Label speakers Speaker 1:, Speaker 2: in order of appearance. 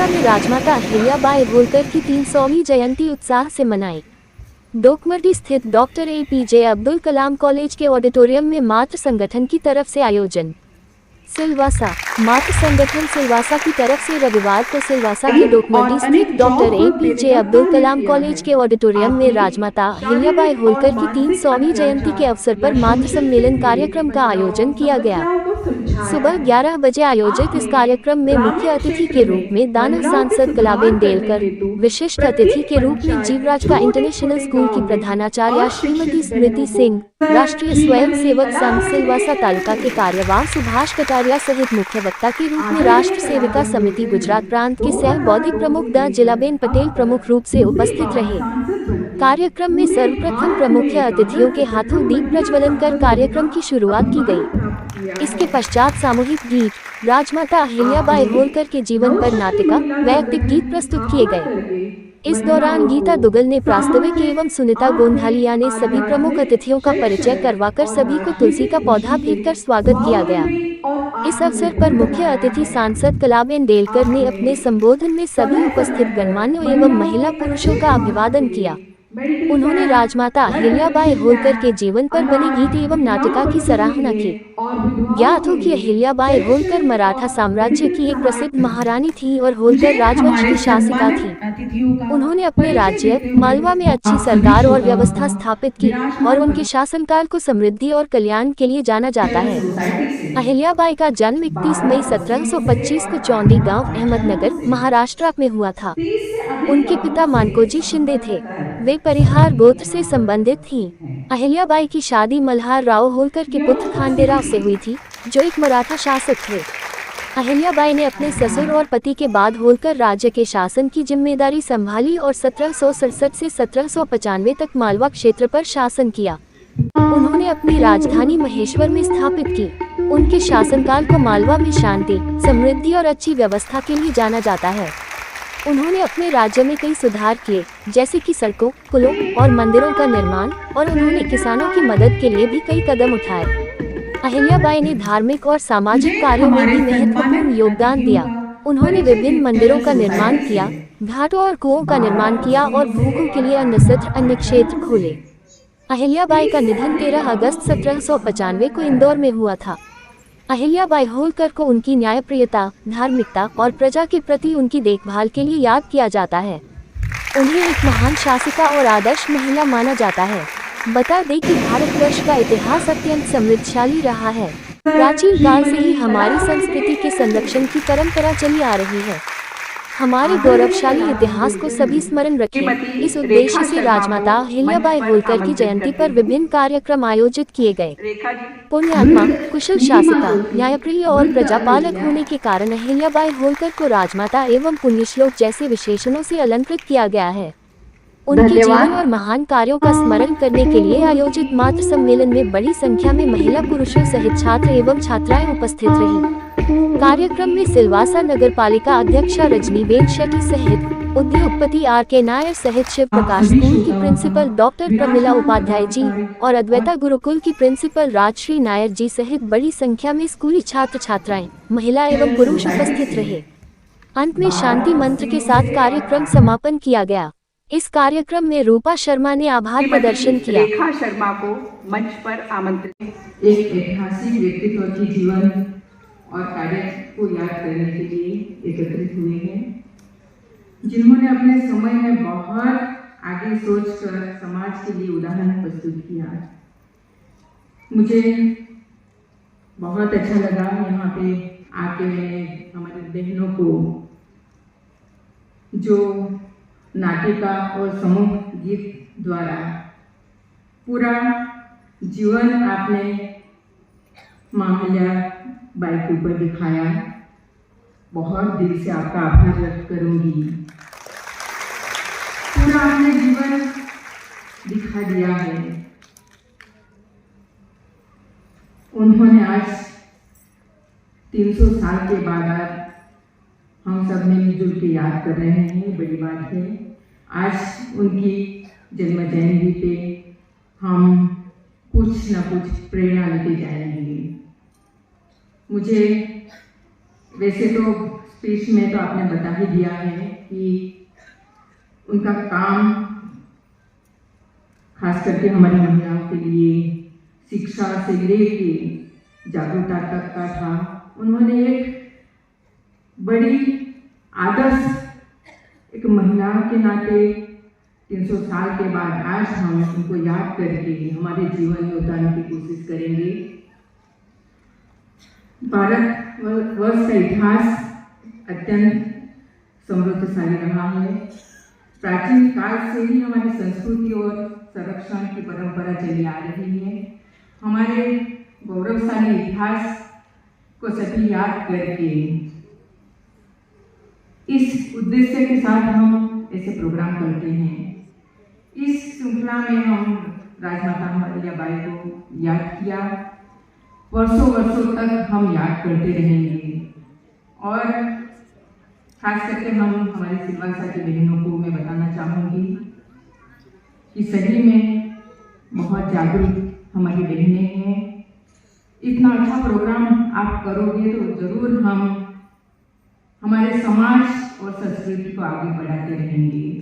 Speaker 1: में राजमाता अहिल्याबाई होलकर की 300वीं जयंती उत्साह से मनाई। डोकमर्डी स्थित doctor APJ Abdul Kalam college के ऑडिटोरियम में मातृ संगठन की तरफ से आयोजन। सिलवासा। मातृ संगठन सिलवासा की तरफ से रविवार को सिलवासा के डोकमर्डी स्थित doctor APJ Abdul Kalam college के ऑडिटोरियम में राजमाता अहिल्याबाई होलकर की 300वीं जयंती के अवसर पर मातृ सम्मेलन कार्यक्रम का आयोजन किया गया। सुबह 11 बजे आयोजित इस कार्यक्रम में मुख्य अतिथि के रूप में दानव सांसद कलाबेन डेलकर, विशिष्ट अतिथि के रूप में जीवराज का इंटरनेशनल स्कूल की प्रधानाचार्य श्रीमती स्मृति सिंह, राष्ट्रीय स्वयं सेवक संघ सिलवासा तालुका के कार्यवाह सुभाष कटारिया सहित मुख्य वक्ता के रूप में राष्ट्र सेविका समिति गुजरात प्रांत के सह बौद्धिक प्रमुख द जिलाबेन पटेल प्रमुख रूप से उपस्थित रहे। कार्यक्रम में सर्वप्रथम प्रमुख अतिथियों के हाथों दीप प्रज्वलन कर कार्यक्रम की शुरुआत की गई। इसके पश्चात सामूहिक गीत, राजमाता अहिल्याबाई होलकर के जीवन पर नाटिका, वैयक्तिक गीत प्रस्तुत किए गए। इस दौरान गीता दुगल ने प्रास्ताविक एवं सुनीता गोंधालिया ने सभी प्रमुख अतिथियों का परिचय करवाकर सभी को तुलसी का पौधा भेंट कर स्वागत किया गया। इस अवसर पर मुख्य अतिथि सांसद कलाबेन डेलकर ने अपने संबोधन में सभी उपस्थित गणमान्यों एवं महिला पुरुषों का अभिवादन किया। उन्होंने राजमाता अहिल्याबाई होलकर के जीवन पर बने गीत एवं नाटिका की सराहना की। ज्ञात हो कि अहिल्याबाई होलकर मराठा साम्राज्य की एक प्रसिद्ध महारानी थी और होलकर राजवंश की शासिका थी। उन्होंने अपने राज्य मालवा में अच्छी सरकार और व्यवस्था स्थापित की और उनके शासनकाल को समृद्धि और कल्याण के लिए जाना जाता है। अहिल्याबाई का जन्म 31 मई 1725 को चौंदी गांव अहमदनगर महाराष्ट्र में हुआ था। उनके पिता मानकोजी शिंदे थे। वे परिहार गोत्र से संबंधित थीं। अहिल्याबाई की शादी मल्हार राव होलकर के पुत्र खांडेराव से हुई थी, जो एक मराठा शासक थे। अहिल्याबाई ने अपने ससुर और पति के बाद होलकर राज्य के शासन की जिम्मेदारी संभाली और 1767 से 1795 तक मालवा क्षेत्र पर शासन किया। उन्होंने अपनी राजधानी महेश्वर में स्थापित की। उनके शासनकाल को मालवा में शांति, समृद्धि और अच्छी व्यवस्था के लिए जाना जाता है। उन्होंने अपने राज्य में कई सुधार किए, जैसे कि सड़कों, पुलों और मंदिरों का निर्माण, और उन्होंने किसानों की मदद के लिए भी कई कदम उठाए। अहिल्याबाई ने धार्मिक और सामाजिक कार्यों में भी महत्वपूर्ण योगदान दिया। उन्होंने विभिन्न मंदिरों का निर्माण किया, घाटों और कुओं का निर्माण किया और भूखों के लिए अन्न क्षेत्र खोले। अहिल्याबाई का निधन 13 अगस्त 1795 को इंदौर में हुआ था। अहिल्याबाई होलकर को उनकी न्यायप्रियता, धार्मिकता और प्रजा के प्रति उनकी देखभाल के लिए याद किया जाता है। उन्हें एक महान शासिका और आदर्श महिला माना जाता है। बता दें कि भारतवर्ष का इतिहास अत्यंत समृद्धशाली रहा है। प्राचीन काल से ही हमारी संस्कृति के संरक्षण की परंपरा चली आ रही है। हमारे गौरवशाली इतिहास को सभी स्मरण रखें। इस उद्देश्य से राजमाता अहिल्याबाई होलकर की जयंती पर विभिन्न कार्यक्रम आयोजित किए गए। पुण्यात्मा, कुशल शासिका, न्यायप्रिय और प्रजापालक होने के कारण अहिल्याबाई होलकर को राजमाता एवं पुण्यश्लोक जैसे विशेषणों से अलंकृत किया गया है। उनके जीवन और महान कार्यों का स्मरण करने के लिए आयोजित मातृ सम्मेलन में बड़ी संख्या में महिला पुरुषों सहित छात्र एवं छात्राएं उपस्थित रहीं। कार्यक्रम में सिलवासा नगर पालिका अध्यक्षा रजनीबेन शेट्टी सहित उद्योगपति RK नायर सहित शिव प्रकाश स्कूल की प्रिंसिपल डॉक्टर प्रमिला उपाध्याय जी और अद्वैता गुरुकुल की प्रिंसिपल राजश्री नायर जी सहित बड़ी संख्या में स्कूली छात्र छात्राएं, महिला एवं पुरुष उपस्थित रहे। अंत में शांति मंत्र के साथ कार्यक्रम समापन किया गया। इस कार्यक्रम में रूपा शर्मा ने आभार प्रदर्शन किया।
Speaker 2: रेखा शर्मा को मंच पर आमंत्रित।
Speaker 3: एक ऐतिहासिक व्यक्तित्व के जीवन और कार्य को याद करने के लिए एकत्रित हुए हैं, जिन्होंने अपने समय में बहुत आगे सोचकर समाज के लिए उदाहरण प्रस्तुत किया। मुझे बहुत अच्छा लगा यहाँ पे आके मैंने हमारे बहनों को जो नाटिका और समूह गीत द्वारा पूरा जीवन आपने मां अहिल्याबाई के ऊपर दिखाया। बहुत दिल से आपका आभार व्यक्त करूंगी। पूरा आपने जीवन दिखा दिया है। उन्होंने आज 300 साल के बाद हम सब मिलजुल के याद कर रहे हैं, बड़ी बात है। आज उनकी जन्म जयंती पे हम कुछ न कुछ प्रेरणा लेते जाएंगे। मुझे वैसे तो स्पीच में तो आपने बता ही दिया है कि उनका काम खास करके हमारी महिलाओं के लिए शिक्षा से लेके जागरूकता तक का था। उन्होंने एक बड़ी आदर्श एक महिला के नाते 300 साल के बाद आज हम उनको याद करके हमारे जीवन में उतारने की कोशिश करेंगे। भारत वर्ष का इतिहास अत्यंत समृद्धशाली रहा है। प्राचीन काल से ही हमारी संस्कृति और संरक्षण की परंपरा चली आ रही है। हमारे गौरवशाली इतिहास को सभी याद करके इस उद्देश्य के साथ हम ऐसे प्रोग्राम करते हैं। इस श्रृंखला में हम राजमाता अहिल्याबाई को याद किया। वर्षों वर्षों तक हम याद करते रहेंगे और खास करके हम हमारी सिलवासा की बहनों को मैं बताना चाहूँगी कि सही में बहुत जागरूक हमारी बहनें हैं। इतना अच्छा प्रोग्राम आप करोगे तो जरूर हम हमारे समाज और संस्कृति को आगे बढ़ाते रहेंगे।